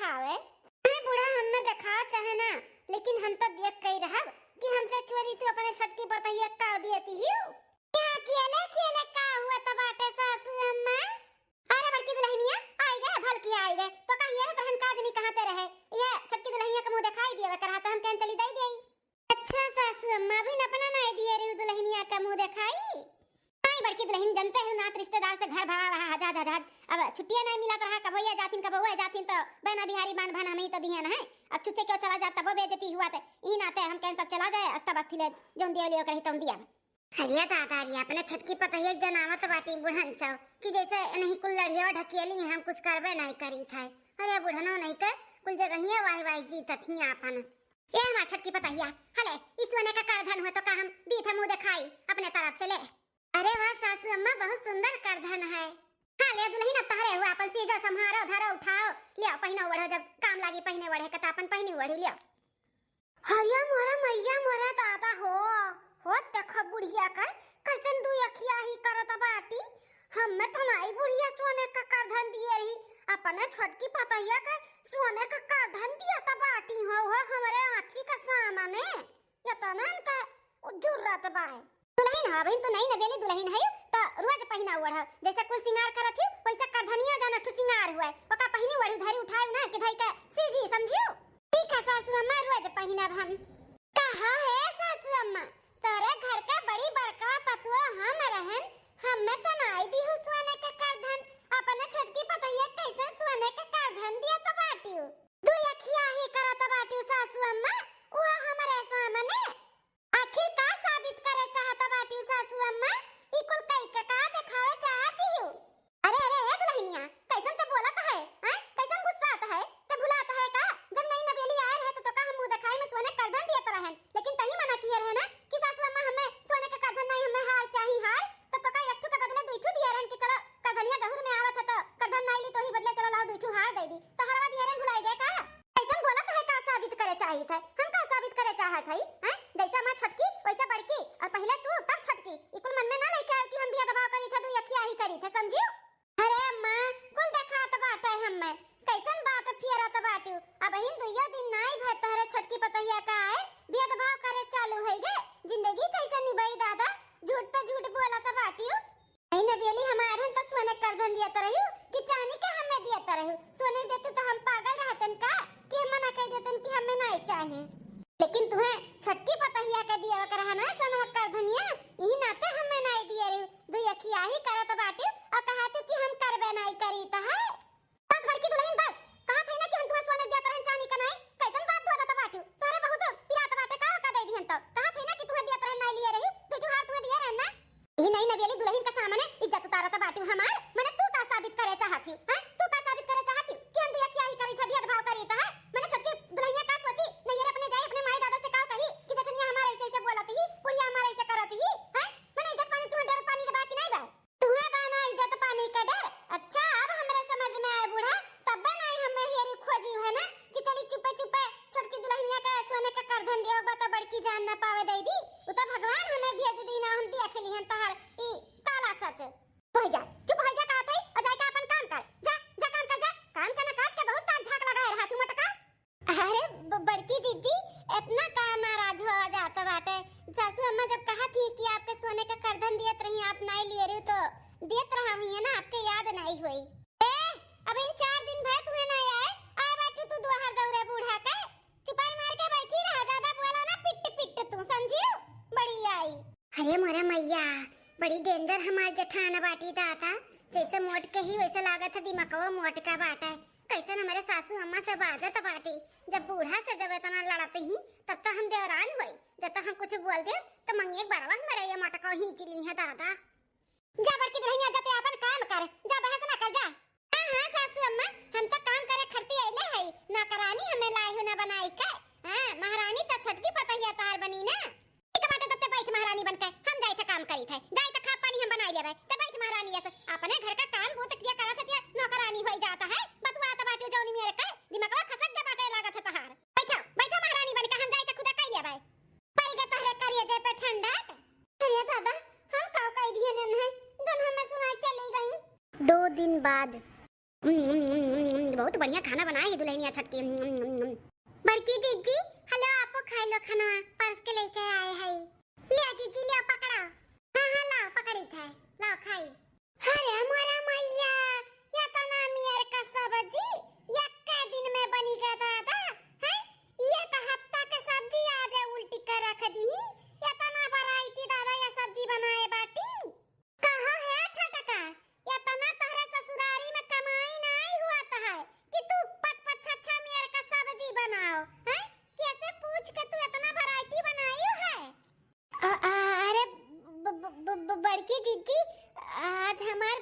दिखावे। अरे बूढ़ा हमें दिखाओ चाहे ना, लेकिन हम तो देख कई रहा कि हमसे चोरी तू अपने छटकी पतैया का देती ही यहाँ अकेले अकेले का हुआ तबाटे सासू अम्मा। अरे बड़की दुल्हनिया आई गए, भलकी आई गए तो कहिए रे तहन काज नहीं कहां पे रहे, ये छटकी दुल्हनिया का मुंह दिखाई दिए करा तो हम कहीं चली दई देई। अच्छा सासू अम्मा भी न अपना नहीं दिए रे दुल्हनिया का मुंह दिखाई। नहीं बड़की दुल्हन जनते हो नात रिश्तेदार से घर भरा रहा हजार हजार, अब छुट्टियां नहीं मिला रहा, कब भैया जातिन कब हुआ जातिन तो बहना बिहारी मान भान हमें ही तो दिए ना है। अब चुच्चे क्यों चला जाता वो बेइज्जती हुआ तो ई नाते हम कहीं सब चला जाए तब अथिले जोन दियो कहीं तुम दिया। हरिया दादा रे अपने छटकी पतैया जनावत बाटी बुढ़न चाव कि जैसे नहीं कुल लड़िया ढकेली हम कुछ करबे नहीं करी था। अरे बुढ़नो नहीं कर कुल जगह वाई वाई जी तथिया अपन ये हमार छटकी पतैया हले इस वने का करधन हुआ तो का हम दी थे मुंह दिखाई अपने तरफ से ले। अरे वाह सासू अम्मा बहुत सुंदर करधन है। हाँ ले दुल्हन अब तहरे हुआ अपन सीजो संहारो धरो उठाओ लियो पहिनो ओढ़ो जब काम लागी पहिने ओढ़े का अपन पहिने ओढ़ लियो। हरिया मोरा मैया मोरा दादा हो देखो बुढ़िया कर कैसन दू अखिया ही करत बाटी। हमें तो नहीं बुढ़िया सोने का करधन दिए रही अपने छटकी पतैया का सोने का करधन दिया त बाटी हो हमारे आँखी का सामने ये तो ना का जरूरत बाय। दुल्हन हो बहन तो नहीं नबेली दुल्हन है तो रोज पहिना ओढ़ जैसे कुल सिंगार करत ही वैसे करधनिया जाना ठु सिंगार हुआ ओका पहिनी ओढ़ी धरी उठाए ना कि धई का सीजी समझियो। ठीक है सासू अम्मा रोज पहिना हम। कहा है सासू अम्मा तोरे घर का बड़ी बड़का पतुआ हम रहन हमें तो नहीं दी हु सोने का करधन अपने छटकी पतैया कैसे सोने का करधन दिया तो बाटियो दू अखिया ही करत बाटियो सासू अम्मा वो हमारे सामने आखिर का साबित करे चाहता बाटियो सासू अम्मा ई कुल कई का दिखावे चाहती हो। अरे अरे हे दुल्हनिया कैसन तो बोलत है हैं कैसन गुस्सा आता है तो भुलाता है का जब नहीं नबेली आए रहे तो का हम मुंह दिखाई में सोने करधन दिया तो रहन लेकिन तही मना किए रहे ना कि सासू अम्मा हमें सोने का करधन नहीं हमें हार चाहिए हार तो का एक ठू के बदले दुई ठू दिए रहन कि चलो करधनिया गहुर में आवत है तो करधन नहीं ली तो ही बदले चलो लाओ दुई ठू हार दे दी तो हरवा दिए रहन भुलाई गए का कैसन बोलत है का साबित करे चाहिए थे हम का साबित करे चाहत है हैं जैसा मां छटकी वैसा बड़की और पहले तू तब छटकी इकुल मन में ना लेके आए कि हम भी दबाव करी थे दुई अखिया ही करी थे समझियो। अरे मां कुल देखात बात है हमें कैसन बात फिरत बाटू अब हिन दुइया दिन नहीं भय तहरे छटकी पतैया का है भेदभाव करे चालू है गे जिंदगी कैसे निभाई दादा झूठ पे झूठ बोलत बाटियो। नहीं नबेली हमारे तो सोने करधन दिया तो रहियो कि चांदी के हमें दिया तो रहियो सोने देते तो हम पागल रहतन का कि मना कह देतन कि हमें नहीं चाहिए लेकिन तुम्हें छटकी पतैया का दिया कर है ना सोना करधनिया ई नाते हमें नहीं दिया रे दुई अखिया ही करत बाटियो और कहत कि हम करबे नहीं करी त है बस बड़की दुल्हन बस कहा थे ना कि हम तुम्हें सोने दिया तरन चांदी का नहीं कैसन बात बोलत बाटियो तारे बहुत पिरात बाटे का दे दिहन तो कहा थे ना कि तुम्हें दिया तरन नहीं लिए रही तू जो हार तुम्हें दिया रहन ना ई नहीं नबेली दुल्हन का सामने इज्जत उतारत बाटियो हमार माने तू का साबित करे चाहती है तू का साबित करे चाहती कि हम दुई अखिया ही करी थे भेदभाव करी त है माने छटकी दुल्हनिया का सोची नहीं रे अपने जाए अपने माई दादा से का कही कि जठनिया हमारे ऐसे बोलत ही पुड़िया हमारे ऐसे करत ही है माने इज्जत पानी तुम्हें डर पानी के बाकी नहीं बा तुम्हें बाना इज्जत पानी का डर। अच्छा अब हमरे समझ में आए बूढ़ा तब नहीं हमें हेरी खोजी है ना कि चली चुपे चुपे छटकी दुल्हनिया का सोने का करधन दियो बता बड़की जान ना पावे दई दी वो तो भगवान हमें भेज दी ना हम देख ली हन तहर ई काला सच हो जा चुप हो जा कहत है और जाके अपन काम कर जा जा काम कर जा काम करना काज के बहुत ताक झाक लगाए रहा तू मटका। अरे बड़की जीजी इतना का नाराज हो जाता बाटे सासू अम्मा जब कहा थी कि आपके सोने का करधन दियत रही आप नहीं लिए रहे तो दियत रहा हुई है ना आपके याद नहीं हुई। अब इन 4 दिन भर तुम्हें नहीं आए बैठू तू दोहर दौरे बूढ़ा के चुपाई मार के बैठी रहा ज्यादा बोला ना पिट पिट तू समझियो बड़ी आई। अरे मोरा मैया बड़ी डेंजर हमार जेठान बाटी दादा जैसे मोट के ही वैसे लागत है दिमागवा मोट का बाटा कैसे हमारे सासू अम्मा से बाजत बाटी जब बूढ़ा से जब इतना लड़ते ही तब तो हम देवरान हुई जब तक हम कुछ बोल दे तो मंगे बरवा हमारे ये मटका ही चिली है दादा जा बड़की दुल्हनिया जाते अपन काम कर जा बहस ना कर जा। हां सासू अम्मा हम तो काम करे खरती आइले है ना करानी हमें लाई हो ना बनाई के हां महारानी तो छटकी पतैया तार बनी ना ठीक बात तते बैठ महारानी बन के हम जाई त काम करी थे जाई त खा पानी हम बनाई लेबे त बैठ महारानी ऐसे अपने घर का काम बहुत किया करा सतिया नौकरानी होई जाता है बतवा त बाटू जौनी मेरे के दिमागवा खसक दे बाटे लागत है तहार बैठो बैठो महारानी बन के हम जाई त खुदा कई लेबे पर के तहरे करिए जे पे ठंडा। अरे दादा हम का कई दिए न है जोन हमें सुनाई चली गई 2 दिन बाद बहुत बढ़िया खाना बनाई है दुल्हनिया छटकी। बड़की जीजी हेलो, आपको खाई लो खाना पर्स के लेके आए हैं। ले जीजी ले पकड़ो। हां हां लाओ पकड़ी थे, लाओ खाई। अरे हमारा मैया या तो ना मियर का सब्जी या के दिन में बनी गया दादा है। ये तो हफ्ता के सब्जी आज उल्टी कर रख दी। या तो ना वैरायटी दादा या सब्जी बनाए बाटी। कहां है छटका, या तो ना तोहरे ससुरारी में कमाई नहीं हुआ तो है कि तू पच पच अच्छा मियर का सब्जी बनाओ है। कैसे पूछ के तू इतना वैरायटी बनाई है। अरे बड़की जीजी आज हमार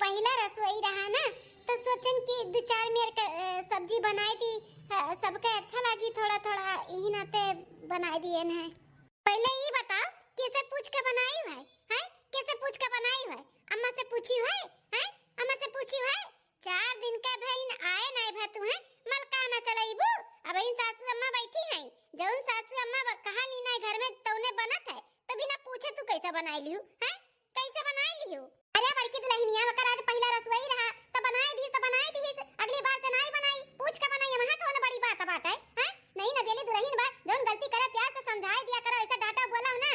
पहला रसोई रहा ना, तो सोचन कि दो चार मियर का सब्जी बनाई दी, सबके अच्छा लगी थोड़ा थोड़ा यही नाते बनाई दिए हैं। पहले ये बताओ कैसे पूछ के बनाई है हैं? कैसे पूछ के बनाई है? अम्मा से पूछी है हैं? अम्मा से पूछी है? 4 दिन का बहन आए नहीं भा तू है मलका ना चलाईबू। अब इन सासू अम्मा बैठी हैं, जौन सासू अम्मा कहा नी ना घर में तौने बनत है, तो बिना पूछे तू कैसे बनाई लियो हैं? कैसे बनाई लियो? अरे बड़की दुल्हनिया वकर आज पहला रसोई रहा तो बनाई दी, तो बनाई दी, अगली बार से नहीं बनाई, पूछ के बनाई। वहां कौन बड़ी बात है हैं? नहीं ना बेली दुल्हन बा, जौन गलती करे प्यार से समझाए दिया करो, ऐसा डांटा बोला ना।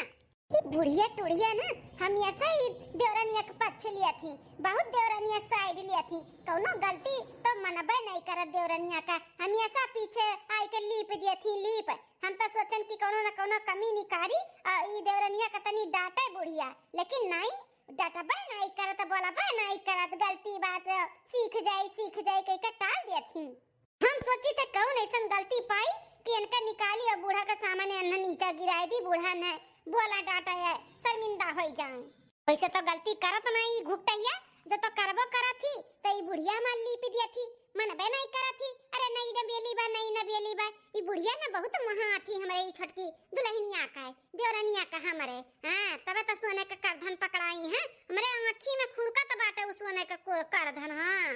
बुढ़िया टुड़िया ना हम ऐसा ही देवरानिया के पक्ष लिया थी, बहुत देवरानिया साइड लिया थी। कौनो गलती तो मनबे नहीं करत देवरानिया का, हम ऐसा पीछे आई के लीप दिया थी लीप। हम तो सोचन कि कोनो ना कोनो कमी निकारी ई देवरानिया का तनी डांटे बुढ़िया, लेकिन नहीं डांटबे नहीं करत, बोलबे नहीं करत, गलती बात सीख जाए कह के टाल दिया थी। हम सोची थे कौन ऐसा गलती पाई कि इनका निकाली और बूढ़ा का सामान अन्ना नीचे गिराई दी, बूढ़ा ने बोला डांटा है शर्मिंदा हो जाए। वैसे तो गलती करत नहीं घुटैया, जो तो करबो करा थी तो ई बुढ़िया हमार लीप दिया थी, मनबे नहीं करा थी। अरे नहीं न बेली बा, नहीं न बेली बा, ई बुढ़िया ना बहुत महा आती हमारे ई छटकी दुल्हनिया का है देवरानिया का हमारे। हां तबे तो सोने का करधन पकड़ाई है हमरे आंखी में खुरका तो बाटे उस सोने का करधन। हां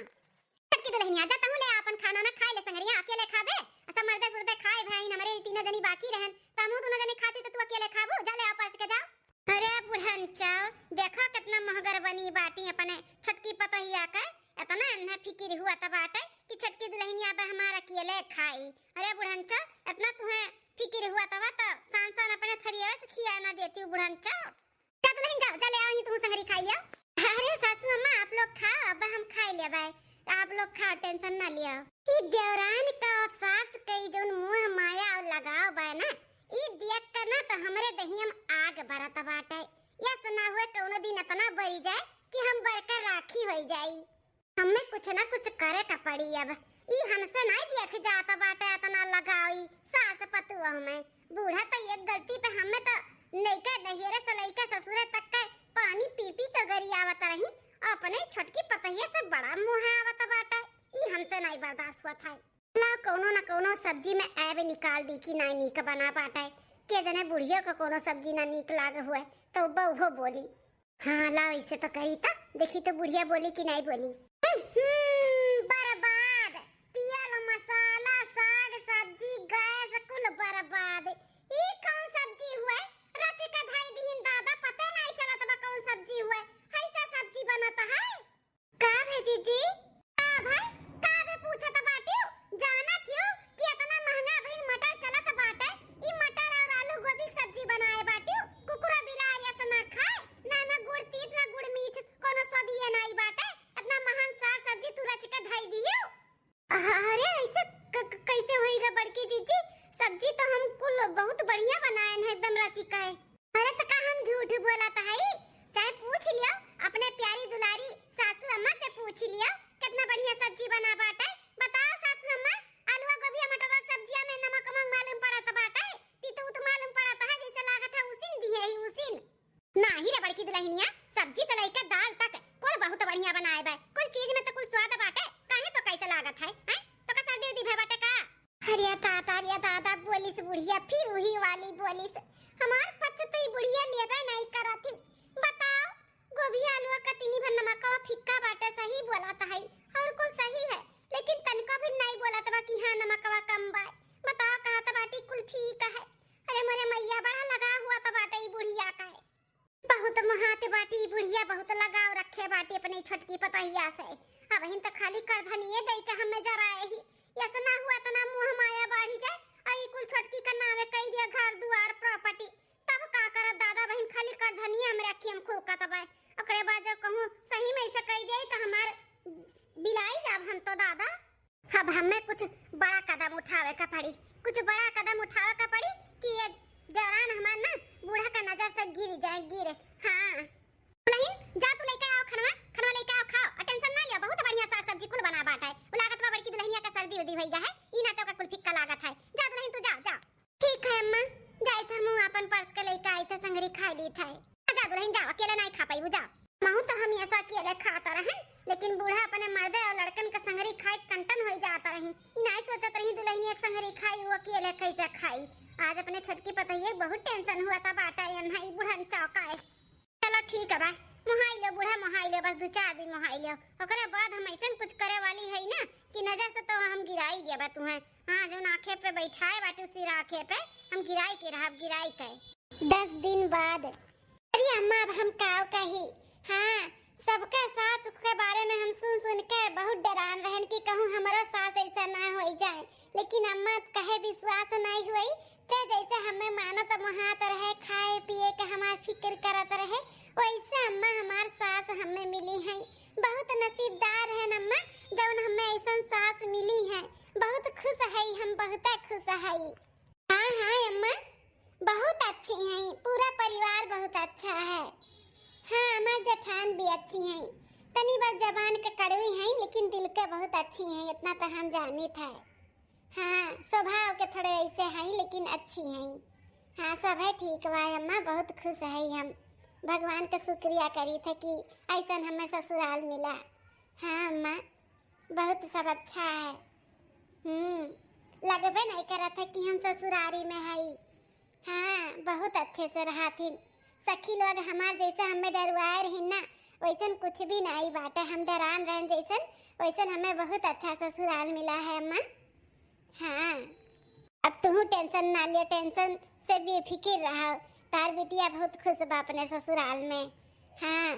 छटकी दुल्हनिया जा तहु ले अपन खाना ना खाए ले संगरिया, अकेले खाबे सब मर्दे गुर्दे खाए भाई हमारे तीनों जनी बाकी रहन, तमु दोनों जनी खाती तो तू अकेले खाबो, जा ले पास के जाओ। अरे बुढ़नचा देखो कितना महगर बनी बाटी अपने छटकी पतहिया का, इतना अन्ना फिकिर हुआ त बाटे कि छटकी दुल्हनिया बे हमारा अकेले खाई। अरे बुढ़नचा इतना तुम्हें फिकिर हुआ तवा तो सांसन अपने थरिया से खिया ना देती बुढ़नचा। का दुल्हन जाओ जा ले आओ, तू संगरी खाई लियो। अरे सासू अम्मा आप लोग खाओ, अब हम खाई ले भाई, आप लोग खाओ टेंशन ना लियो। ई देवरान का सास कई जोन मुंह माया लगाओ बा ना, ई देख कर ना तो हमरे दहियम आग बरत बाटे। या सुना हुए कोनो दिन इतना बरी जाए कि हम बरकर राखी होई जाई। हमें कुछ ना कुछ करे का पड़ी। अब ई हमसे नहीं देख जाता बाटे इतना लगाई सास पतुआ में। बूढ़ा तो एक गलती पे हमें तो नैका नहिरे से लइका ससुरे तक के पानी पी पी तो गरियावत रही, अपने छटकी पतहिया से बड़ा मुंह आवत बाटे। ई हमसे नहीं बर्दाश्त हुआ था। ला कोनो ना कोनो सब्जी में ऐब निकाल दी कि नहीं नीक बना पाटे, के जने बुढ़िया को कोनो सब्जी ना नीक लाग हुए तो बहु बोली हाँ ला इसे तो कही था, देखी तो बुढ़िया बोली कि नहीं बोली। बर्बाद तेल मसाला साग सब्जी गैस कुल बर्बाद। ई कौन सब्जी हुए रच के धाई दीन दादा, पता नहीं चलत बा कौन सब्जी हुए, ऐसा सब्जी बनता है का भेजी जी? का भाई का बे पूछत बाटी जाना क्यों कि इतना महंगा भइल मटर चलत बाटे। ई मटर और आलू गोभी की सब्जी बनाए बाटी, कुकुरा बिलार ऐसा ना खाए, ना में गुड़ तीत ना गुड़ मीठ कोनो स्वादिया नहीं बाटे। इतना महंगा साग सब्जी तू रच के धाई दियो। अरे ऐसे कैसे होएगा बड़की जीजी? सब्जी तो हम कुल बहुत बढ़िया बनाए हैं एकदम रची का। अरे तो का हम झूठ बोलत है? चाहे पूछ लियो अपने प्यारी दुलारी सासू अम्मा से पूछ लियो कितना बढ़िया सब्जी बना बाटे। बताओ सासू अम्मा आलू गोभी मटर की सब्जिया में नमक मालूम पड़त बाटे, तीतू तो मालूम पड़ता है जैसे लागत है उसिन दिए ही उसिन। नाही रे बड़की दुल्हनिया सब्जी से लेकर दाल तक कुल बहुत बढ़िया बनाए बा, कुल चीज में तो कुल स्वाद बाटे, काहे तो कैसे लागत है हैं? तो का दे दी भे बाटे का? अरे दादा बोलिस बुढ़िया फिर वही वाली बोलिस, हमार पक्ष तो बुढ़िया लेबे नहीं करती। बताओ गोभी आलू का तीनी भर नमक और फिक्का बाटे सही बोलता है और कुल सही है, लेकिन तनको भी नहीं बोलत बा कि हां नमकवा कम बा। बताओ कहा तो बाटी कुल ठीक है। अरे मोरे मैया बड़ा लगा हुआ तो बाटे ई बुढ़िया का है, बहुत महात बाटी बुढ़िया बहुत लगाव रखे बाटी अपनी छटकी पतहिया से। हाँ बहन तो खाली कर धनिए दई के हमें जराए ही इतना हुआ तना मुंह माया बढ़ी जाए आई कुल छोटकी का नावे कह दिया घर दुआर प्रॉपर्टी तब का करब दादा बहन खाली कर धनिए हम रखी हम खूब कतबाए ओकरे बाद जब कहूं सही में ऐसे कह दे तो हमार बिलाई जाब हम तो दादा अब हमें कुछ बड़ा कदम उठावे का पड़ी कुछ बड़ा कदम उठावे का पड़ी कि ये दौरान हमार ना बूढ़ा का नजर से गिर जाए गिरे हाँ बहन जा तू लेके आओ खनवा लेके आओ खाओ और टेंशन ना लिया बहुत बढ़िया साग सब्जी कुल बना बाटा है वो लागत बा बड़की दुल्हनिया का सर्दी वर्दी होई गा है ई ना तो का कुल फिक्का लागत है जा दुल्हन तू जा जा ठीक है अम्मा जाई थ मुंह अपन पर्स के लेके आई थ संगरी खाई ली था जा दुल्हन जा अकेले नहीं खा पाई जा महू तो हम ऐसा अकेले खाता रहे लेकिन बूढ़ा अपने मर्दे और लड़कन का संगरी खाई कंटन हो जाता रही ई नहीं सोचत रही दुल्हन एक संगरी खाई वो अकेले कैसे खाई आज अपने छोटकी पतैया बहुत टेंशन हुआ था बाटा या नहीं बुढ़न चौकाए चलो ठीक है भाई मोहाई लो बूढ़ा मोहाई लो बस 2-4 दिन मोहाई लो ओकरे बाद हम ऐसा कुछ करे वाली है ना कि नजर से तो हम गिराई देबा तुम्हें हां जो आंखें पे बैठाए बाटू सिर आंखें पे हम गिराई के रहब गिराई के 10 दिन बाद अरे अम्मा अब हम काव कही हां सबके सास के बारे में हम सुन के बहुत डरान रहन कि कहूं हमारा सास ऐसा ना हो जाए लेकिन अम्मा कहे विश्वास नहीं हुई ते जैसे हमें मानत महात रहे खाए पिए के हमार फिक्र करत रहे वैसे अम्मा हमार सास हमें मिली है बहुत नसीबदार है अम्मा जौन हमें ऐसा सास मिली है बहुत खुश है हम बहुत खुश है हाँ हाँ अम्मा बहुत अच्छी है पूरा परिवार बहुत अच्छा है हाँ हमार जेठान भी अच्छी हैं तनी बस जबान के कड़वी हैं लेकिन दिल के बहुत अच्छी हैं इतना तो हम जानी था हाँ स्वभाव के थोड़े ऐसे हैं लेकिन अच्छी हैं हाँ सब है ठीक बा अम्मा बहुत खुश है हम भगवान का शुक्रिया करी थे कि ऐसा हमें ससुराल मिला हाँ अम्मा बहुत सब अच्छा है लगबे नहीं करा था कि हम ससुरारी में है हाँ बहुत अच्छे से रहा थी सखी लोग हमार जैसा हमें डरवाए रही ना वैसन कुछ भी नहीं बात है हम डरान रहन जैसन वैसन हमें बहुत अच्छा ससुराल मिला है अम्मा हाँ अब तुम टेंशन ना लियो टेंशन से बेफिक्र रहो तार बिटिया बहुत खुश बा अपने ससुराल में हाँ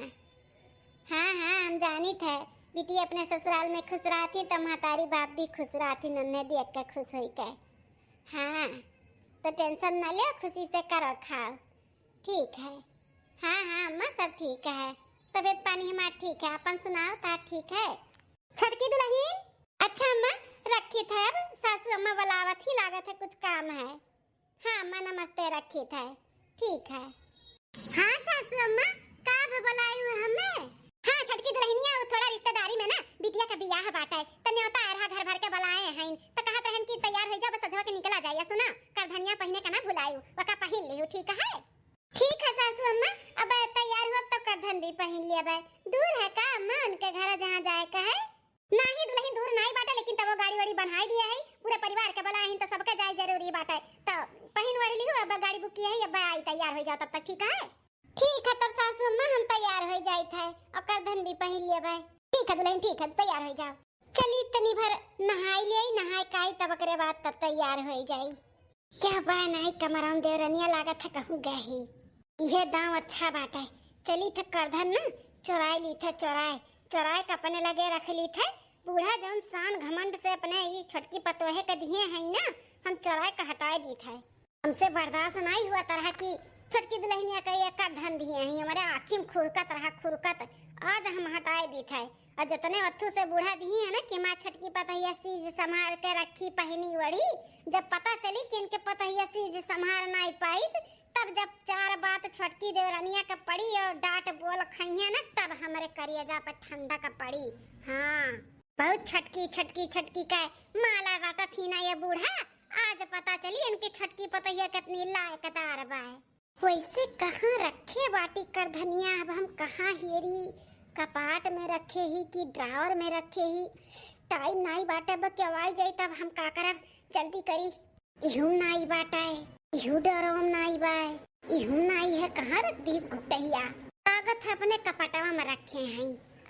हाँ हाँ हम जानी थे बिटिया अपने ससुराल में खुश रहती तो महतारी बाप भी खुश रहती नन्हे देख के खुश हुई के हाँ तो टेंशन ना लियो खुशी से करो खाओ ठीक है हाँ हाँ अम्मा सब ठीक है तबीयत पानी हमारा ठीक है अपन सुनाओ तार ठीक है छटकी दुल्हन अच्छा अम्मा रखी थे अब सासू अम्मा बुलावत ही लागत है कुछ काम है हाँ अम्मा नमस्ते रखी थे ठीक है हाँ सासू अम्मा का बुलाई हुई हमें हाँ छटकी दुल्हनिया थोड़ा रिश्तेदारी में ना बिटिया का बियाह बाटा है तने होता है घर भर के बुलाए हैं तो कहत रहन कि तैयार हो जा बस सजवा के निकला जाए सुना कर धनिया पहने का ना भुलायू वका पहन लियो ठीक है ठीक है सासू अम्मा अब तैयार हो तो करधन भी पहन लिया भाई दूर है का अम्मा उनके घर जहाँ जाए का है नहीं दुल्हन दूर नहीं बाटा लेकिन तब वो गाड़ी वाड़ी बनाई दिया है पूरे परिवार के बुलाए हैं तो सबके जाए जरूरी बाटा है तो पहन वाली लियो अब गाड़ी बुक किया है अब आई तैयार हो जाओ तब तक ठीक है तब सासू अम्मा हम तैयार हो जाए थे और करधन भी पहन लिया भाई ठीक है दुल्हन ठीक है तैयार हो जाओ चली तनी भर नहाई ले नहाई काई तब करे बाद तब तैयार हो जाई क्या बा नहीं कमराम देवरनिया लागत है कहूँ गही ये दांव अच्छा बाटा है चली थे करधन ना चोराई ली थे चोराए के अपने लगे रख ली थे बूढ़ा जौन शान घमंड से अपने ये छोटकी पतोहे के दिए हैं ना हम चोराए के हटाए दी थे हमसे बर्दाश्त नहीं हुआ तरह की छोटकी दुल्हनिया का एक धन दिए हैं हमारे आँखी में खुरकत रहा खुरकत आज हम हटाए दी थे और जितने अथू से बूढ़ा दिए है ना कि माँ छटकी पतैया चीज संभाल के रखी पहनी वड़ी जब पता चली कि इनके पतैया चीज संभाल नहीं पाई तब जब 4 बात छोटकी देवरानिया का पड़ी और डांट बोल खइया ना तब हमारे करियजा पर ठंडा का पड़ी हाँ बहुत छटकी का माला राता थी ना ये बूढ़ा आज पता चली इनकी छटकी पतैया कितनी लायकदार बा वैसे कहाँ रखे बाटी कर धनिया अब हम कहाँ हेरी कपाट में रखे ही कि ड्रावर में रखे ही टाइम नहीं बाटे बा क्या आई जाए तब हम का करब जल्दी करी इहू नहीं बाटाए इहू डरोम नहीं बाय इहू नहीं है कहाँ रख दी घुटहिया कागज अपने कपाटवा में रखे हैं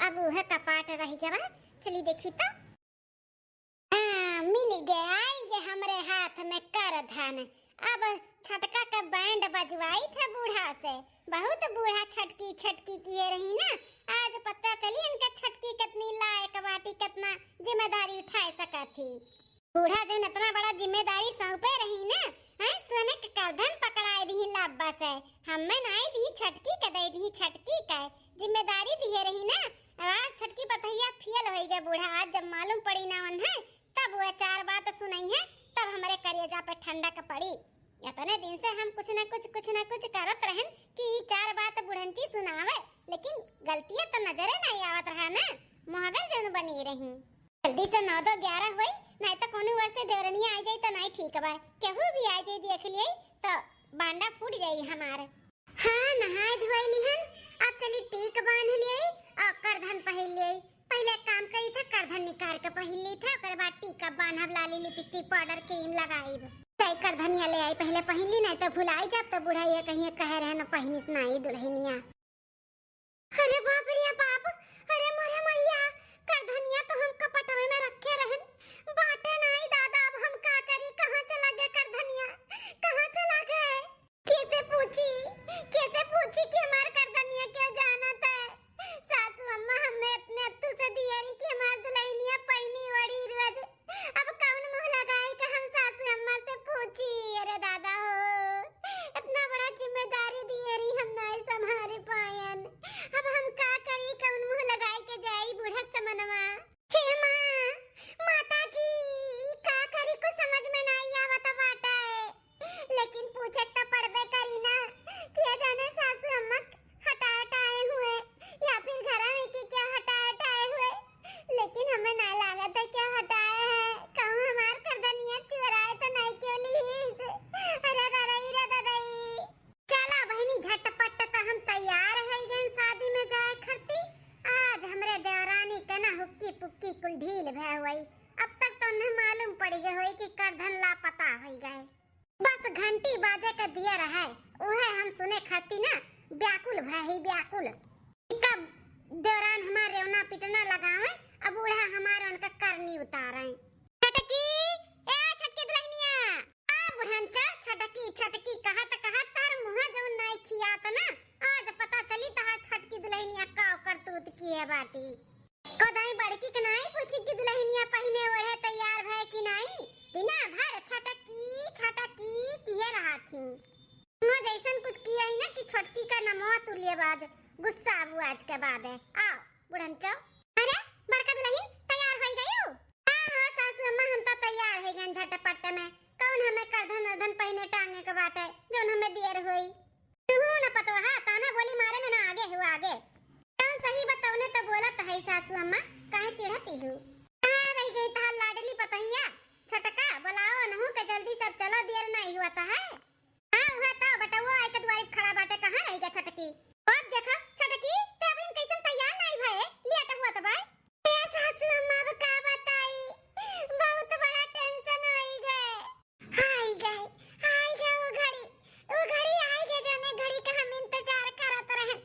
अब वह कपाट रह गया चली देखी तो मिल गया हमरे हाथ में कर धन अब छटका का बैंड बजवाई था बूढ़ा से। बहुत बूढ़ा छटकी छटकी किए रही ना। आज पता चली इनका छटकी कितनी लायक बाटी, कितना जिम्मेदारी उठा सका थी। बूढ़ा जो इतना बड़ा जिम्मेदारी सौंपे रही ना, हैं सोने का करधन पकड़ाए दी लाब्बा से। हमें नाई दी छटकी का दे दी छटकी का जिम्मेदारी दिए रही ना। आज छटकी पतैया फेल हो गए बूढ़ा। आज जब मालूम पड़ी ना मन है तब वो चार बात सुनाई है, तब हमारे करेजा पे ठंडा का पड़ी। इतने दिन से हम कुछ न कुछ करत रहन कि चार बात बुढ़ंची सुनावे, लेकिन गलतियां तो नजरे नहीं आवत रहा ना। मोहगर जन बनी रही। जल्दी से 9 दो 11 हुई, नहीं तो कोनो वर्ष से देवरनिया आ जाई तो नहीं ठीक बा। केहू भी आ जाई देख लिए तो बांडा फूट जाई हमारे। हां नहाय धोई लिहन, अब चली टीक बांध लिए और करधन पहन लिए। पहले काम करी था, करधन निकाल के पहन ली था, ओकर बाद टीका बांधब, लाली लिपस्टिक पाउडर क्रीम लगाईब। तई करधनिया ले आई पहले पहन ली, नहीं तो भुलाई जब तो बुढ़ा ये कहीं कह रहे न पहनी सुनाई दुल्हनिया। अरे बाप रे बाप, अरे मोरे मैया, करधनिया तो हम कपटवे में रखे रहन, बाटे नहीं दादा। अब हम का करी, कहां चला गया करधनिया, कहां चला गए? कैसे पूछी कि हमार करधनिया क्यों जानत है? सासू अम्मा हमें इतने अत्तू से दिया रही कि हमार दुल्हनिया पहनी वड़ी रोज। अब कौन मुंह लगाई कि हम सासू अम्मा से पूछी? अरे दादा हो, इतना बड़ा जिम्मेदारी दिए रही, हम नहीं संभाल पायन। अब हम का करी, कौन मुंह लगाई के जाई बूढ़ा समनवा? हे मां, माताजी, का करी को समझ में नहीं आवत बाटा है, लेकिन पूछे तो पड़बे करी ना। क्या जाने सासू अम्मा हटाए हुए या फिर घर में की क्या हटाए हुए, लेकिन हमें ना लागत है क्या हटाए है। कहूं हमार करधनिया चुराए तो नहीं क्यों ली? अरे दादाई, चला बहनी झटपट तो हम तैयार है गए शादी में जाए खरती। आज हमरे देवरानी के ना हुक्की पुक्की कुल ढील भे हुई। अब तक तो उन्हें मालूम पड़ी गई होई कि करधन लापता हो गए। बस घंटी बाजे का दिया रहा, ओहे हम सुने खाती ना व्याकुल भाई व्याकुल। कब दौरान हमारे रेवना पिटना लगावे, अब बूढ़ा हमारे उनका करनी उतारे। छटकी, ए छटकी दुल्हनिया, आ बुढ़ंचा छटकी कहत तार मुंह जो नहीं खियात ना। आज पता चली तहार छटकी दुल्हनिया का करतूत की है बाटी। कदाई बड़की के नहीं पूछी कि दुल्हनिया पहने ओढ़े तैयार भय कि नहीं। बिना भर छटकी किए रहा थी। मैं जैसन कुछ किया ही ना कि छटकी का नमवा तुलिए बाज गुस्सा आबू आज के बाद है। आओ बुढ़ंचो, अरे बड़का दुल्हन तैयार हो गई हो? हां सासू अम्मा हम तो तैयार हो गए झटपट में। कौन हमें करधन पहने टांगे के बाटे जोन हमें देर होई। तू न पतो हा ताना बोली मारे में ना आगे हुआ आगे। कौन सही बताओने तो बोलत है सासू अम्मा, काहे चिढ़ती हो? कहां रह गई तार लाडली पतैया? छटका बुलाओ नहु के जल्दी सब चलो, देर नहीं हुआ है। हां हुआ था बेटा, वो आई के द्वारे खड़ा बाटे। कहां रह गया छटकी? और देखा छटकी ते अभी कैसन तैयार नहीं भए, लेट हुआ त भाई। ए सासू अम्मा अब का बताई, बहुत बड़ा टेंशन होई गए। आई गए वो घड़ी आई गए जोने घड़ी का हम इंतजार करत रहे।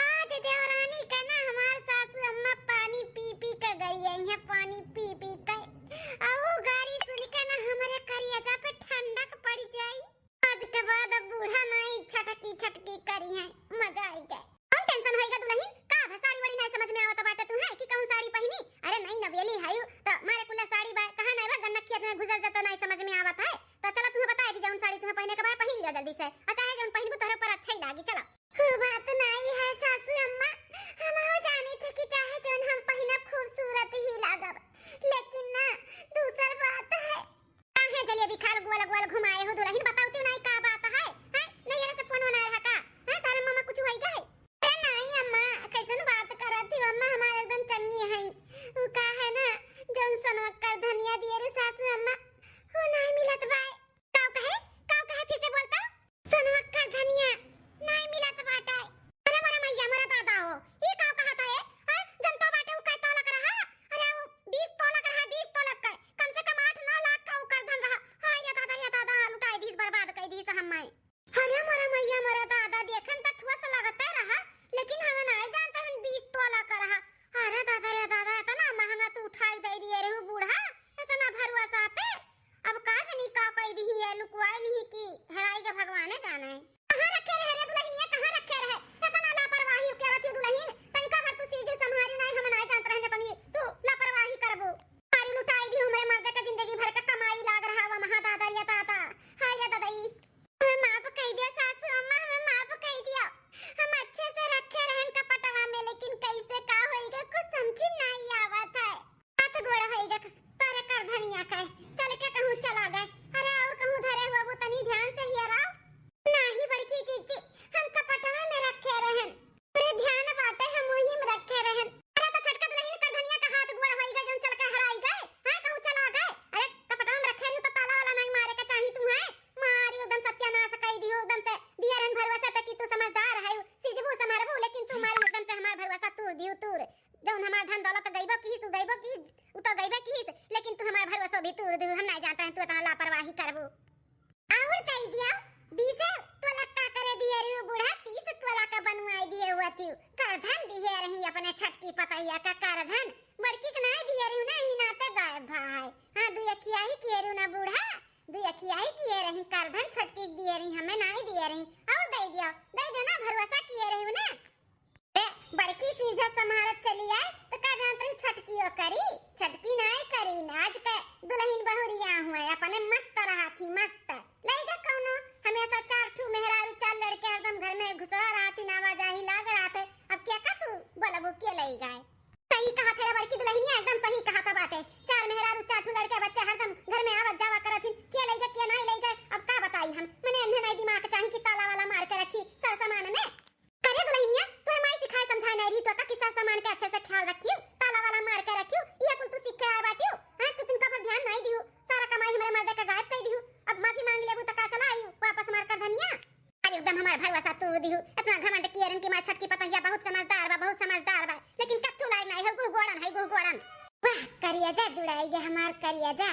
आज देवरानी का ना हमार सासू अम्मा पानी पी के गई है, पानी पी के आओ गाड़ी सुन के ना हमारे करिया पे ठंडक पड़ जाई। आज के बाद अब बूढ़ा नहीं छटकी करी है, मजा आई गए। कौन टेंशन होएगा दुल्हन? का साड़ी बड़ी नहीं समझ में आवत बाटे तू है कि कौन साड़ी पहनी? अरे नहीं नवेली है तो मारे कुल्ला साड़ी बा कहां नहीं बा गन्ना खेत में घुसल जाता नहीं समझ में आवत है। तो चलो तुम्हें बताए कि जौन साड़ी तुम्हें पहने के बाद पहन लिया जल्दी से, अच्छा है जौन पहनबू तोहरे पर अच्छा ही लागी। चलो बात नहीं है सासू अम्मा, हम हो जानी थी कि चाहे जौन हम पहने खूबसूरत ही लागब, लेकिन ना दूसर बात है। काहे जलेबी खाल गोल घुमाए हो दुल्हन? बताओ तू नहीं का बात है? हैं नहीं ये से फोन बना रहा का? हैं तारे मामा कुछ होई गए? अरे नहीं अम्मा, कैसन बात करत थी अम्मा, हमारे एकदम चन्नी है। वो का है ना जौन सनवा कर धनिया दिए रे सासू अम्मा, वो नहीं मिलत बा। काऊ कहे फिर से बोलता? सनवा कर धनिया नहीं मिलत बाटा। अरे मारा मैया मारा दादा हो, ये काऊ कहत है? हां जनता बाटे वो काय तोलक रहा? अरे वो 20 तोलक रहा, 20 तोलक का कम से कम 8-9 लाख का वो कर धन रहा। हां या दादा लुटाई दीस बर्बाद पतैया का कारधन बड़की के नहीं दिए रही ना, ही नाते गायब भाई। हां दुयखिया ही किए रही ना बूढ़ा, दुयखिया ही किए रही कारधन, छोटकी दिए रही, हमें नहीं दिए रही। और दे दियो, दे देना, भरोसा किए रही ना। बड़की सीधा समारत चली आए तो का जानते छटकियो करी, छटकी नहीं करी। आज के दुल्हन बहुरिया हुए अपने मस्त रहा थी, मस्त लइका कौनो हमेशा चार ठू मेहरारू चार लड़के एकदम घर में घुसा रहा थी, नावाजाही लाग रहा थे। अब क्या का तू बोलबो के लई गए? सही कहा थे बड़की दुल्हनिया, एकदम सही कहा था बाटे। चार मेहरारू चार ठू लड़के बच्चे हरदम घर में आवत जावा करथिन, के लई गए के नहीं लई गए। अब का बताई हम, मने अन्हे नहीं दिमाग चाही कि ताला वाला मार के रखी सर सामान में। करे दुल्हनिया तू हमारी सिखाए समझाए नहीं रही तो का किस्सा सामान के अच्छे से ख्याल रखियो, ताला वाला मार के रखियो, ये कुल तू सीख के आए बाटियो। हां तू तुमका पर ध्यान नहीं दियो, सारा कमाई हमारे मर्दे का गायब कर दियो। अब माफी मांग लेबू त का चला आयु वापस मार कर धनिया। अरे एकदम हमारे भरवसा तू दियो, इतना घमंड कियरन की मां छटकी पतैया बहुत समझदार बा, बहुत समझदार बा, लेकिन कत्तू लायक नहीं है, गुगोड़न है गुगोड़न। वाह करिया जा जुड़ाई गे हमार करिया जा।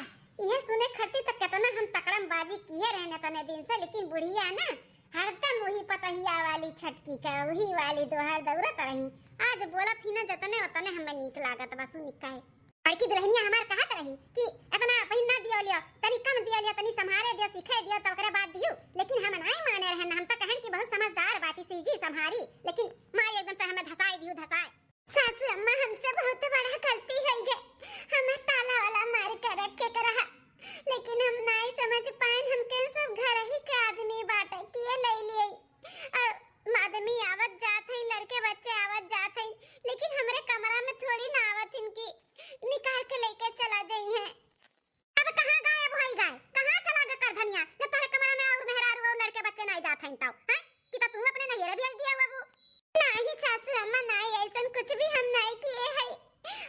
ये सुने खट्टी तक कितना हम तकड़म बाजी किए रहने तने दिन से, लेकिन बुढ़िया ना हरदम वही पतहिया वाली छटकी का वही वाली दोहर दौड़त रही। आज बोलत थी ना जतने उतने हमें नीक लागत बस निकाय। बड़की दुल्हनिया हमार कहत रही कि इतना पहिना दियो लियो, तनी कम दियो लियो, तनी संभारे दियो, सिखाए दियो तो ओकरे बाद दियो। लेकिन हम नहीं माने रहन, हम तो कहन कि बहुत समझदार बाटी सीजी संभारी, लेकिन मां एकदम से हमें धसाई दियो धसाए। सासू अम्मा हमसे बहुत बड़ा गलती है गे, हमें ताला वाला मार के रखे के रहा, लेकिन हम नहीं समझ पाए हम के सब घर ही के आदमी बाटे किए ले लिए। और आदमी आवत जात है, लड़के बच्चे आवत जात है, लेकिन हमरे कमरा में थोड़ी ना आवत इनकी निकाल के लेके चला गई है। अब कहां गायब होई गए, कहां चला गए कर धनिया? जब तुम्हारे कमरा में और मेहरारू और लड़के बच्चे नहीं जात हैं तब हैं कि तो तू अपने नैहरे भेज दिया बाबू? नहीं सासू अम्मा नहीं, ऐसा कुछ भी हम नहीं किए है।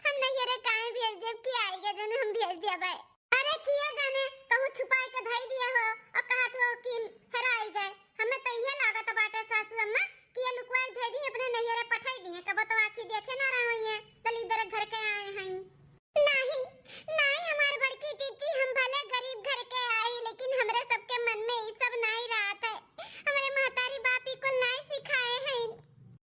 हम नैहरे काहे भेज देब कि आएगा जन हम भेज देबे। अरे किए जाने कहूं छुपाई के धई दिया हो और कहत हो कि हराई गए। हमें तो ये लागत बाटे सासू अम्मा कि ये लुकवा दे दी अपने नैहरे पठाई दी है, कब तो आखी देखे ना रहो ये तली इधर घर के आए हैं। नहीं नहीं हमार बड़की चीची, हम भले गरीब घर के आए, लेकिन हमरे सबके मन में ये सब नहीं रहत है। हमारे महतारी बापी को नहीं सिखाए हैं,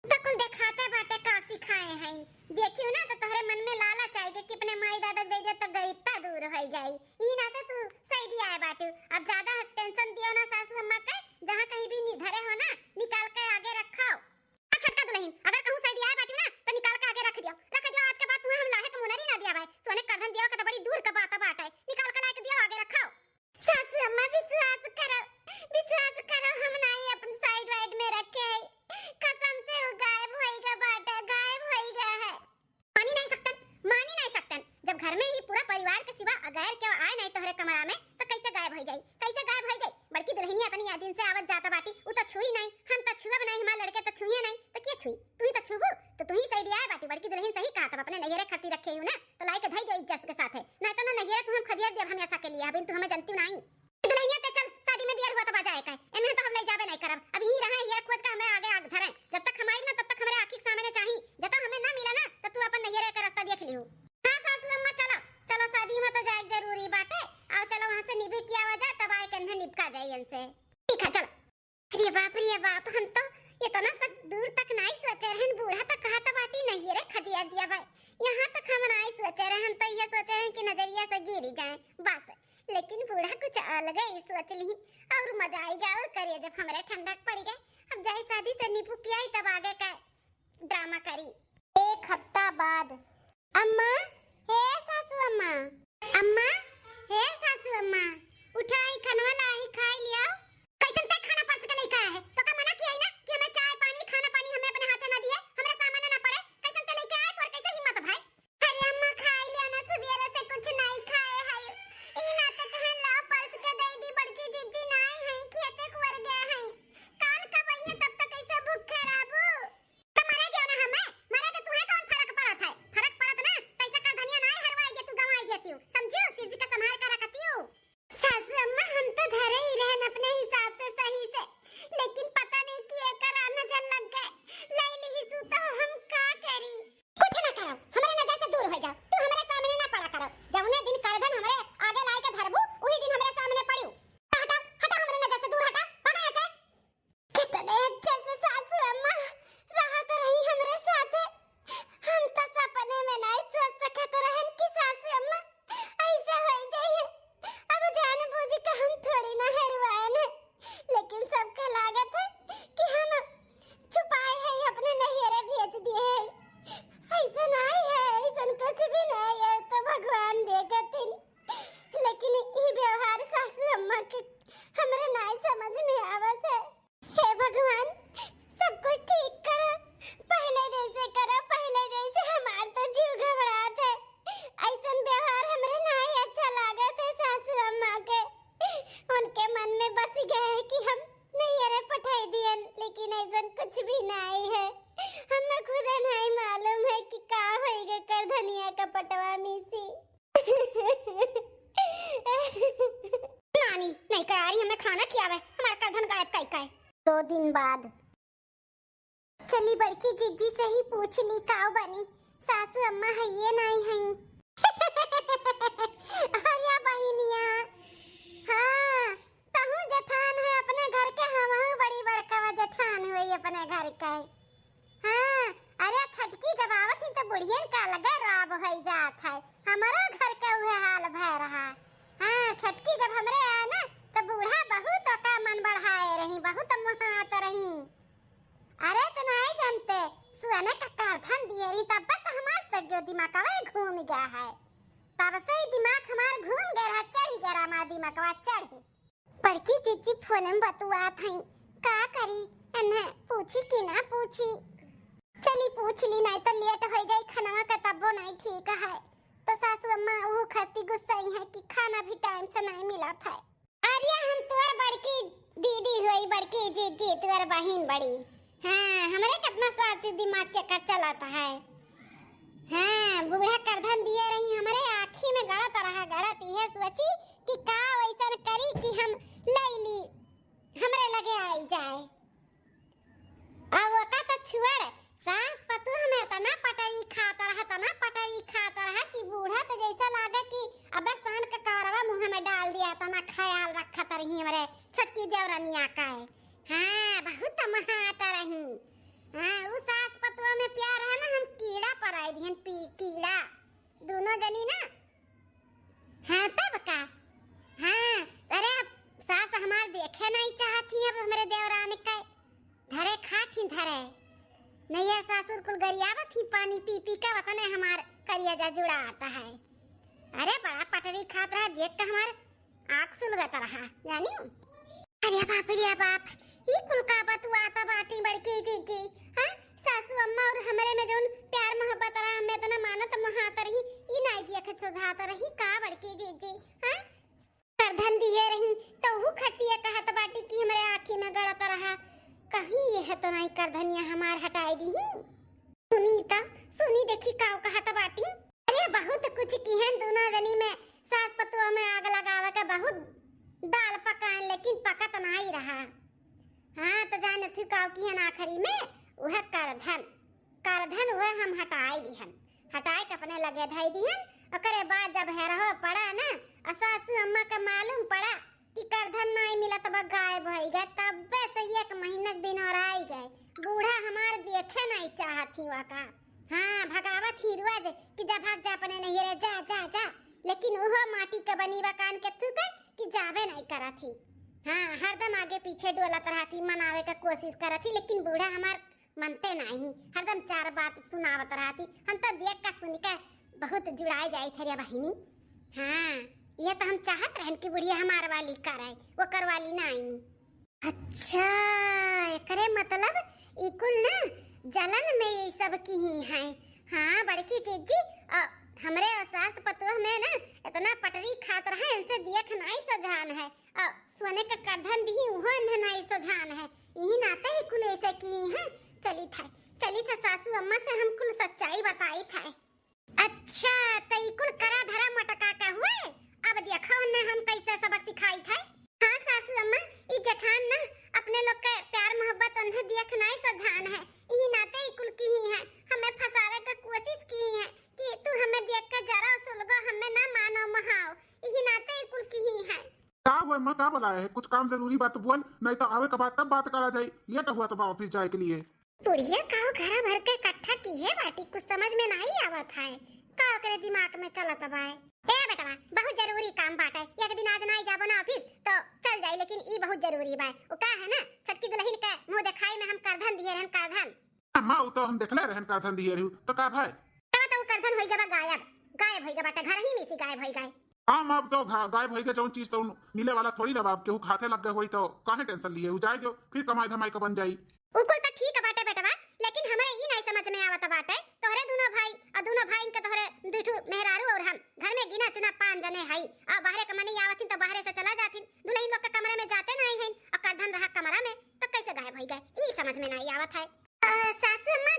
तो कुल दिखाते बाटे का सिखाए हैं। देखियो ना तो तोहरे मन में लालच आएगा कि अपने माई दादा दे दे तो गरीबता दूर हो जाए। ई ना तो तू साइड आए बाटू। अब ज्यादा टेंशन दियो ना सासू अम्मा के, जहां कहीं भी धरे हो ना निकाल के आगे रखो। आ छटका दुल्हन अगर कहूं साइड आए बाटू ना तो निकाल के आगे रख दियो, रख दियो। आज के बाद तुम्हें हम लाहे के मुनरी ना दिया भाई, सोने करधन दियो के तो बड़ी दूर का बात बाटे, निकाल के लाके दियो आगे रखो। सासू अम्मा विश्वास करो, विश्वास करो, हम नहीं अपन साइड वाइड में रखे है, कसम से वो गायब होएगा बाटा, गायब होएगा है। मानी नहीं सकतन जब घर में ही पूरा परिवार के सिवा अगैर के आए नहीं तोहरे कमरा में तो कैसे गायब हो जाई, कैसे गायब हो जाई? बड़की दुल्हनिया तनी आ दिन से आवत जाता बाटी, उ तो छुई नहीं, हम तो छुआ नहीं, हमारे लड़के तो छुए नहीं, तो के छुई? तू ही तो छुबू, तो तू ही साइड आए बाटी। बड़की दुल्हन सही कहा, तब अपने नैहरे खती रखे हो ना तो लाई के धई दो इज्जत के साथ है, नहीं तो ना नैहरे तू हम खदिया देब हमेशा के लिए। अब तू हमें जानती नहीं दुल्हनिया ते चल शादी में बियाह हुआ तो बाजा है का, एने तो हम ले जाबे नहीं करब। अब ही रहे ये खोज के हमें आगे आगे धरे, जब तक हमारी ना तब तक हमारे आंखी के सामने चाहिए, जब तक हमें ना मिला ना तो तू अपन नैहरे का रास्ता देख लियो। हां सासू अम्मा चलो चलो, शादी में तो जाए जरूरी बाटे, आओ चलो वहां से निभे किया वजह तब आए कंधे निपका जाए इनसे, ठीक है चलो। अरे बाप हम तो इतना तक दूर तक नहीं सोचे रहन, बूढ़ा तक कहा था बाटी नैहरे खदिया दिया भाई, यहाँ तक हम नहीं सोचे रहे, हम तो ये सोचे हैं कि नजरिया से गिर जाए बस। लेकिन बूढ़ा कुछ अलग ही सोच ली और मजा आएगा और करिए जब हमारे ठंडक पड़ गए। अब जाए शादी से निपू किया ही तब आगे का ड्रामा करी। एक हफ्ता बाद अम्मा, हे सासू अम्मा, अम्मा हे सासू अम्मा, उठाई खनवा लाई खाई लिया। कैसन तक खाना पच के लेके आया है, तो का मना किया है ना कि हमें चाय पानी खाना पानी हमें अपने हाथे ना दिए, हमरे सामने ना पड़े, कैसन ते लेके आए तो कैसे हिम्मत भाई? अरे अम्मा खाई लिया ना, सुबेरे से कुछ नहीं खाए है, ई ना तो कहन ला परस के दे दी, बड़की जीजी नहीं है खेते कुर गए हैं, कान का वही तब तक कैसे भूखे रहबू? तो मरे दियो ना हमें, मरे तो तुम्हें कौन फर्क पड़त है? फर्क पड़त ना पैसा का धनिया नहीं हरवाई दे, तू गवाई देती हो, समझियो शिव जी का संभाल कर रखती हो। सासू अम्मा हम तो धरे ही रहन अपने हिसाब से सही से, लेकिन कुछ भी नहीं है। हमें खुद नहीं मालूम है कि का होएगा कर धनिया का पटवा मिसी। नानी नहीं कह रही हमें खाना खियावे, हमारा करधन गायब काई काई। 2 दिन बाद चली बड़की जीजी से ही पूछ ली काव बनी, सासू अम्मा है ये नहीं है। अरे बहिनिया हाँ तहु जठान है अपने घर के, हम बड़ी बड़का जठान हुई अपने घर का। हाँ अरे छटकी जब आवत ही तो बुढ़ियन का लगा राब हो जात है, हमारा घर का वह हाल भय रहा। हाँ छटकी जब हमरे आया ना तो बूढ़ा बहुत का मन बढ़ाए रही, बहुत महात रही। अरे तो नहीं जानते सुने का कारथन दिए रही तब तक हमार तक जो दिमाग घूम गया है, तब से ही दिमाग हमार घूम गया रहा, चढ़ गया हमारा दिमाग चढ़। बड़की जीजी फोन में बतुआ थी का करी अने पूछी कि ना पूछी, चली पूछ ली नहीं तो लेट हो जाई खाना का तब नहीं ठीक है। तो सासू अम्मा वो खती गुस्साई है कि खाना भी टाइम से नहीं मिला था। अरे हम तोर बड़की दीदी हुई, बड़की जीजी तोर बहन बड़ी। हाँ हमारे कितना साथ दिमाग के कर चलाता है। हाँ बूढ़ा करधन दिए रही हमारे आँखी में गड़त रहा, गड़त यह सोची कि का वैसा करी कि हम ले ली हमरे लगे आई जाए। अब वो का तो छुअड़ सास पतु हमें तना पटरी खाता रहा कि बूढ़ा तो जैसा लागे कि अब सान का कारवा मुंह में डाल दिया, तना ख्याल रखत रही हमारे छोटकी देवरानिया का है। हाँ बहुत महाता रही। हाँ उस सास पतुआ में प्यार है ना, हम कीड़ा पर आई दिहन कीड़ा दोनों जनी ना। हाँ तब का हाँ अरे सास हमार देखे नहीं चाहती, अब हमारे देवरानी का धरे खाती धरे नहीं है। सासुर कुल गरियावत ही पानी पी पी का वतन हमार करिया जा जुड़ा आता है। अरे बड़ा पटरी खात रहा, देख कर हमार आँख सुलगता रहा जानी। अरे बाप ये कुल का बतुआता बाटी बड़की जीजी। हाँ सासू अम्मा और हमारे में जोन प्यार मोहब्बत रहा, हमें तो ना मानत महात रही ई नहीं दिया खत सुझाता रही का बड़की जीजी। हाँ करधन दिए रही तो वो खटिया कहत बाटी कि हमारे आँखी में गड़ता रहा, कहीं यह तो नहीं करधनिया हमार हटाई दी। सुनी देखी काव कहत बाटी। अरे बहुत कुछ की है दोनों जनी में, सास पतुआ में आग लगावा का बहुत दाल पकाए लेकिन पकत नहीं रहा। हाँ तो जाने थी काव की है आखिरी में वह करधन वह हम हटाई दिहन, हटाए के अपने लगे धाई दिहन। ओकरे बाद जब हैरहो पड़ा ना सासू अम्मा का मालूम पड़ा कि करधन नहीं मिला तब गायब हो गए, तब से 1 महीना दिन और आई गए। बूढ़ा हमार देखे नहीं चाहती वाका। हाँ भगावत ही रोज कि जा भाग जा अपने नहीं रे जा जा जा, लेकिन वो माटी का बनी कान के थूक कि जावे नहीं करा थी। हाँ हरदम आगे पीछे डोलत रहा थी, मनावे का कोशिश करा थी, लेकिन बूढ़ा हमार मनते नहीं, हरदम 4 बात सुनावत रहा थी। हम तो देख कर सुन कर बहुत जुड़ाई जाई थे रे बहिनी। हाँ ये तो हम चाहत रहन कि बुढ़िया हमार वाली करे, वो करवाली नहीं। अच्छा करे मतलब इकुल ना जलन में ये सब की ही है। हाँ बड़की जीजी हमरे सास पतोह में ना इतना पटरी खात रहा, इनसे देख नहीं सजान है, सोने का करधन दी उहो नहीं सजान है, यही नाते ही कुल ऐसे की है। चली था सासू अम्मा से हम कुल सच्चाई बताई था। अच्छा तो इकुल करा धरा मटका का हुए, अब देखो ना हम कैसे सबक सिखाई था। हाँ सासू अम्मा ई जठान ना अपने लोग के प्यार मोहब्बत उन्हें देख नहीं सजान है, यही नाते इकुल की ही है, हमें फंसावे का कोशिश की है कि तू हमें देख के जरा सुलगो, हमें ना मानो महाओ, यही नाते इकुल की ही है। का हुआ मां का बुलाया है, कुछ काम जरूरी बात बोल, नहीं तो आवे के बाद तब बात करा जाए। लेट हुआ तो ऑफिस जाए के लिए। बुढ़िया काओ घर भर के इकट्ठा की है बाटी, कुछ समझ में नहीं आवत है, काओ करे दिमाग में चलत बा। ए बेटा बहुत जरूरी काम बाटे, एक दिन आज नहीं जाबो ना ऑफिस तो चल जाई, लेकिन ई बहुत जरूरी बा। ओ का है ना छटकी दुल्हन के मुंह दिखाई में हम करधन दिए रहन करधन। मां वो तो हम देखले रहन करधन दिए रहू तो का भाई तो करधन होई गबा गायब होई गबा, घर ही में सी गायब होई गए। हां अब तो गायब होई गए, जो चीज तो मिले वाला थोड़ी ना बाप, केहू खाते लग गए होई तो काहे टेंशन लिए, जाए जो फिर कमाई धमाई का बन जाई। उकुल तो ठीक बाटे बेटवा, लेकिन लेकिन हमारे ई नहीं समझ में आवत बाटे तोहरे दोनों भाई और दोनों भाई के तोहरे दुठू मेहरारू और हम घर में गिना चुना 5 जने हई और बाहरे कमनी आवतिन तो बाहरे से चला जातिन दुल्हन लोग के कमरे में जाते नहीं हई और करधन रहा कमरा में तो कैसे गायब हो गए ई समझ में नहीं आवत है। सासू मां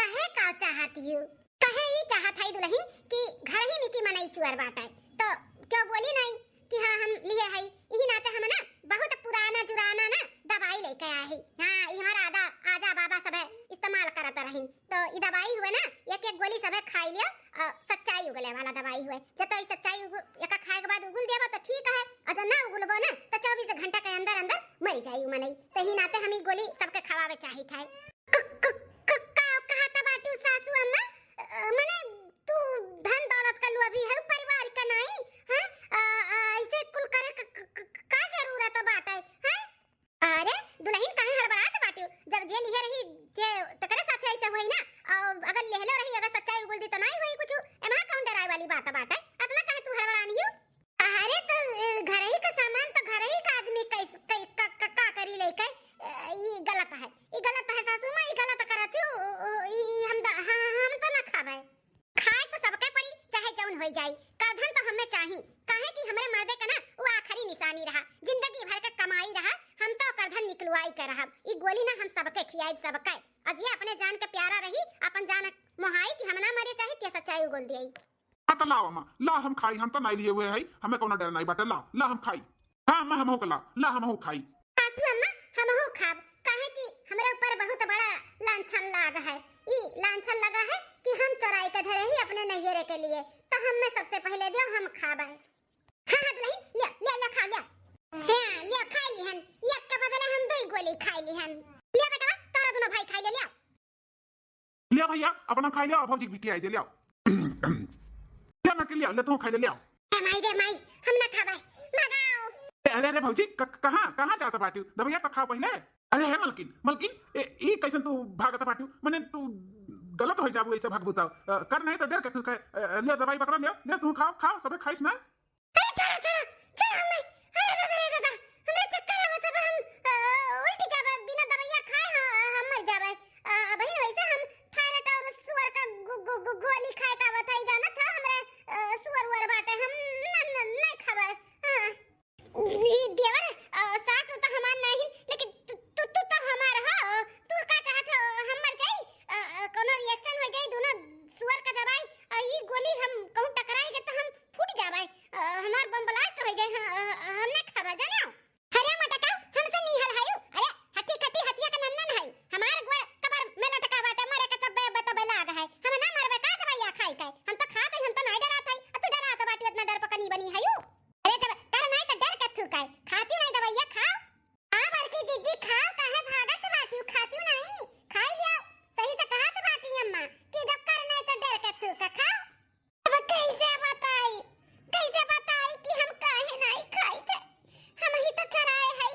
कहे का चाहती हूं कहे ई चाहत है दुल्हन कि घर ही में की मनई चुअर बाटे तो क्यों बोली नहीं कि हां हम लिए हई ई नाते हम ना बहुत पुराना जुराना ना दवाई लेके आए ही हां ई हमारा आजा बाबा सब इस्तेमाल करत रहिन तो ई दवाई हुए ना एक एक गोली सब खाई लियो सच्चाई उगले वाला दवाई हुए जब तो ई सच्चाई एक खाए के बाद उगल देबा तो ठीक है और जब ना उगलबो ना तो 24 घंटा के अंदर अंदर मर जाई मनई सही नाते हम ई गोली सबके खवावे चाहिए था। कहा था बाटू सासू अम्मा मने तू धन दौलत का लुआ भी है परिवार का नहीं है ऐसे कुल करे का जरूरत बाटे है। अरे दुल्हन काहे हड़बड़ात बाटू जब जे लिए रही के तकरे साथे ऐसे होई ना अगर लेहलो रही अगर सच्चाई उगल दी तो नहीं होई कुछ एमा कौन डराई वाली बात बाटे अतना काहे तू हड़बड़ानी हो। अरे तो घर ही का सामान तो घर ही का आदमी का करी लेके ई गलत है सासू मां ई गलत करत हो ई हम तो ना खावे खाए तो सबके पड़ी चाहे जौन होई जाई करधन तो हमें चाही काहे कि हमरे मर्दे का ना वो आखिरी निशानी रहा जिंदगी भर का कमाई रहा हम तो करधन निकलवाई कर रहा ई गोली ना हम सबके खियाई सबके अजिए अपने जान के प्यारा रही अपन जान मोहाई कि हम ना मरे चाहे ते सच्चाई उगल देई हाँ तो लाओ अम्मा ला हम खाई हम तो नहीं लिए हुए है हमें कोनो डर नहीं बाटे ला हम खाई हाँ अम्मा हम हो ला हम हो खाई सासू अम्मा हम हो खाब काहे कि हमरे ऊपर बहुत बड़ा लांछन लाग है ई लांछन लगा है कि हम चोराई के धरे ही अपने नैहरे के लिए तो हम में सबसे पहले दियो हम खाबे हां दुल्हन ले खा ले हां ले खा लिहन एक के बदले हम दो गोली खा लिहन ले बेटा तोरा दोनों भाई खा ले लिया भैया अपना खाई लिया भौजी बिटी आई दे लिया ले मैं के लिया ले तू खाई ले लिया दे माई हम ना खाबे मगाओ। अरे भौजी कहां जाता बाटू दबैया तो खाओ पहले। अरे है मलकिन ई कैसन तू भागत बाटू मने तू गलत हो जाबू ऐसे भागबू तो कर नहीं तो डर के तू ले दवाई पकड़ ले तू खाओ सब खाइस ना। चलो हमें दादा हमें चक्कर आवत है हम उल्टी जाबे बिना दवाइया खाए हम मर जाबे बहन वैसे हम थायराइड और सुअर का गोली खाए का आवत है जाना था हमरे सुअर बाटे हम नहीं खाबे ई देवर सास तो हमार नहीं लेकिन तू तो हमार हो तू का चाहत हम मर जाई कोनो रिएक्शन हो जाई दोनों सुअर का दवाई ई गोली हम कहूं टकराएगे तो हम फूट जाबे हमार बम ब्लास्ट हो जाए हम नहीं खाबा जानो। अरे मटका हमसे नहीं हलहायू अरे हट्टी हटिया का नन्नन है हमार गोड़ कबर में लटका बाटे मरे के तबे बतबे लाग है हम ना मरबे का दवाइया खाई के हम तो खाते हम तो नहीं डरात है तू डरात बाटी इतना डर पकनी बनी है यू अरे जब कर नहीं तो डर के थू काय खाती नहीं दवाइया खाओ हां बड़की जीजी खाओ काहे भागत बाटी खाती नहीं खाई लिया सही तो कहा तो बाटी अम्मा कि जब कर नहीं तो डर के थू का खाओ। अब कैसे बताई कि हम काहे नहीं खाई थे हम ही तो चराए है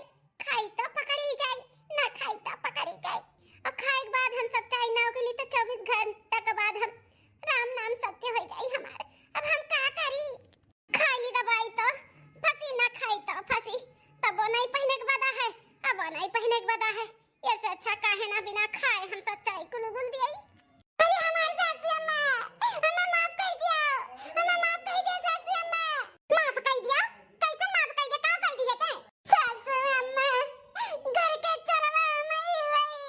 खाई तो पकड़ी जाए ना खाई तो पकड़ी जाए और खाए के बाद हम सच्चाई ना उगली तो 24 घंटा के बाद हम राम नाम सत्य हो जाए हमारे अब हम क्या करी खाई ली दवाई तो फंसी ना खाई तो फंसी तब वो नहीं पहने के बाद है अब वो नहीं पहने के बाद है ये से अच्छा काहे ना बिना खाए हम सच्चाई को उगल दिए। अरे हमारी सासू अम्मा हमें माफ कर दिया सासू अम्मा माफ कर दिया कैसे माफ कर दिया का कर दिया ते सासू अम्मा घर के चरवा मई वही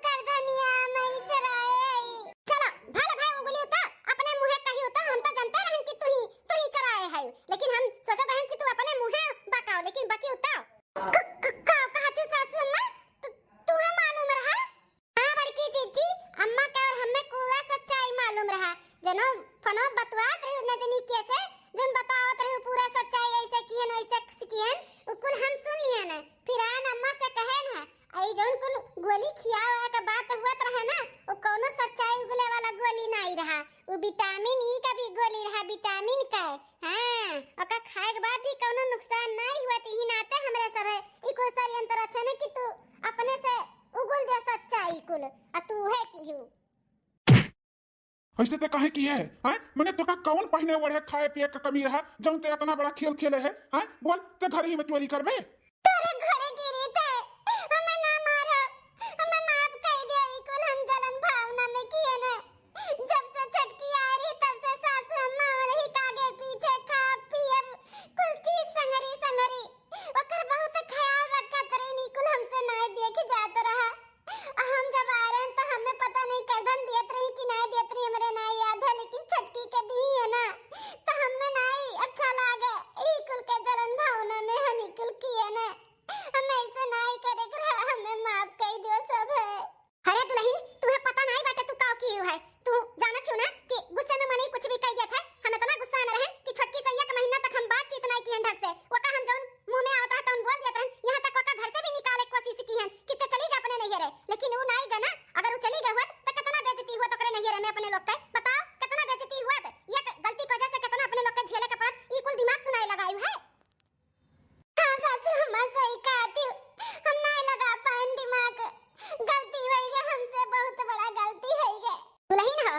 कर दनिया मई चराए चलो भले भाई उगली होता अपने मुंह कही होता हम तो जानते रहन कि तू ही चराए है लेकिन हम सोचत रहन कि तू अपने मुंह बकाओ लेकिन बाकी होता का कहती सासू अम्मा तू है मालूम रहा हां बड़की जीजी अम्मा का और हमें पूरा सच्चाई मालूम रहा जनो फनो बतवात रही न जनी कैसे जन बतावत रही पूरा सच्चाई ऐसे कियन वैसे कियन उकुल हम सुन लिए न फिर आन अम्मा से कहे न आई जौन कुल गोली खियावे का बात हुआ रहा ना वो कोनो सच्चाई उगले वाला गोली नहीं रहा वो विटामिन ई का भी गोली रहा विटामिन का हां ओका खाए के बाद भी कोनो नुकसान नहीं हुआ ही नाते हमरे सब है ई को सारी अंतर अच्छा ने कि तू अपने से उगल दे सच्चाई कुल आ तू है की हूं ऐसे ते काहे की है हैं मने तो का कौन पहने वड़े खाए पिए का कमी रहा जौन ते इतना बड़ा खेल खेले है हैं बोल ते घर ही में चोरी करबे तेरे घरे गिरी थे हमें ना मारो हमें माफ कर दे ई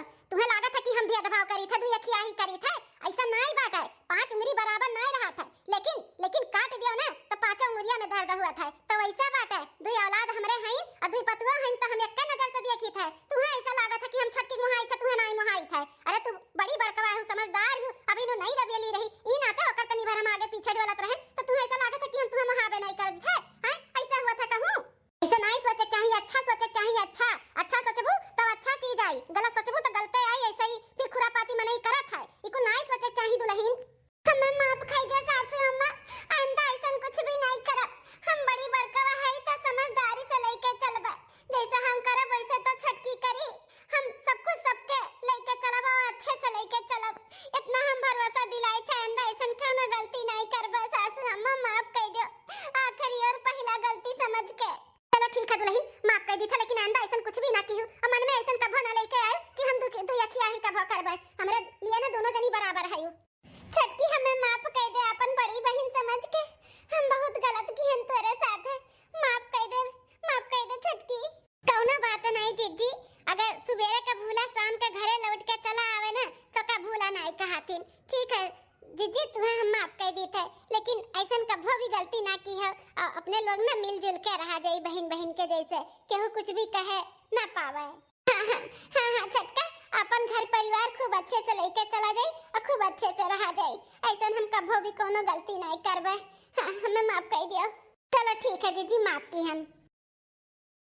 तुम्हें लागत है कि हम भेदभाव करी थे, दुई अखिया ही करी थे। ऐसा नहीं बात है, 5 उंगली बराबर नहीं रहा था, लेकिन काट दियो ना तो 5 उंगलिया में दर्द हुआ था। तो वैसा बात है, दुई औलाद हमरे हैं और दुई पतुआ हैं, तो हम एक नजर से देखी थे। तुम्हें ऐसा लागत है कि हम छटकी मुहाई थे, तुम्हें नहीं मुहाई थे। अरे तू बड़ी बड़कवा है, समझदार हूं, अभी नो नहीं रबेली रही ई नाते ओकर तनी भर हम आगे पीछे डोलत रहे, तो तुम्हें ऐसा लागत है कि हम तुम्हें मुहाबे नहीं कर थे। हैं ऐसा हुआ था कहूं? ऐसा नहीं सोचे चाहिए, अच्छा सोचे चाहिए। अच्छा सोचबू तो अच्छा चीज आई, गलत सोचबू तो गलते आई। ऐसा ही फिर खुरापाती में नहीं करत है, इको नहीं सोचे चाहिए दुल्हन। हमें माफ खाई दे सासू अम्मा, आंदा ऐसा कुछ भी नहीं करब। हम बड़ी बड़कवा है तो समझदारी से लेके चलबे, जैसा हम करब वैसे तो छटकी करी। हम सब कुछ सबके लेके चलब और अच्छे से लेके चलब, इतना हम भरोसा दिलाई थे। आंदा ऐसा कोनो गलती नहीं करबे सासू अम्मा, माफ कर दो, आखिरी और पहला गलती समझ के। चलो ठीक है दुल्हन, माफ कर दी था, लेकिन आंदा ऐसा कुछ भी ना की हूं और मन में ऐसा कभो ना लेके आए कि हम दो अखिया ही कभो करबे। हमरे लिए ना दोनों जनी बराबर है। छटकी हमें माफ कर दे, अपन बड़ी बहन समझ के। हम बहुत गलत की हम तेरे साथ है, माफ कर दे छटकी। कौनो बात नहीं जीजी, अगर सुबेरे का भूला शाम के घरे लौट के चला आवे ना तो का भूला नहीं कहतिन। ठीक है जीजी, तुम्हें हम माफ कर दी थे, लेकिन ऐसा कभो भी गलती ना की है। अपने लोग ना मिलजुल के रहा जाए बहन बहन के जैसे, केहू कुछ भी कहे ना पावे। हाँ छटका, अपन घर परिवार खूब अच्छे से लेके चला जाए और खूब अच्छे से रहा जाए। ऐसा हम कभो भी कोनो गलती नहीं करबे। हाँ, हमें माफ कर दियो। चलो ठीक है जीजी, माफ की हम।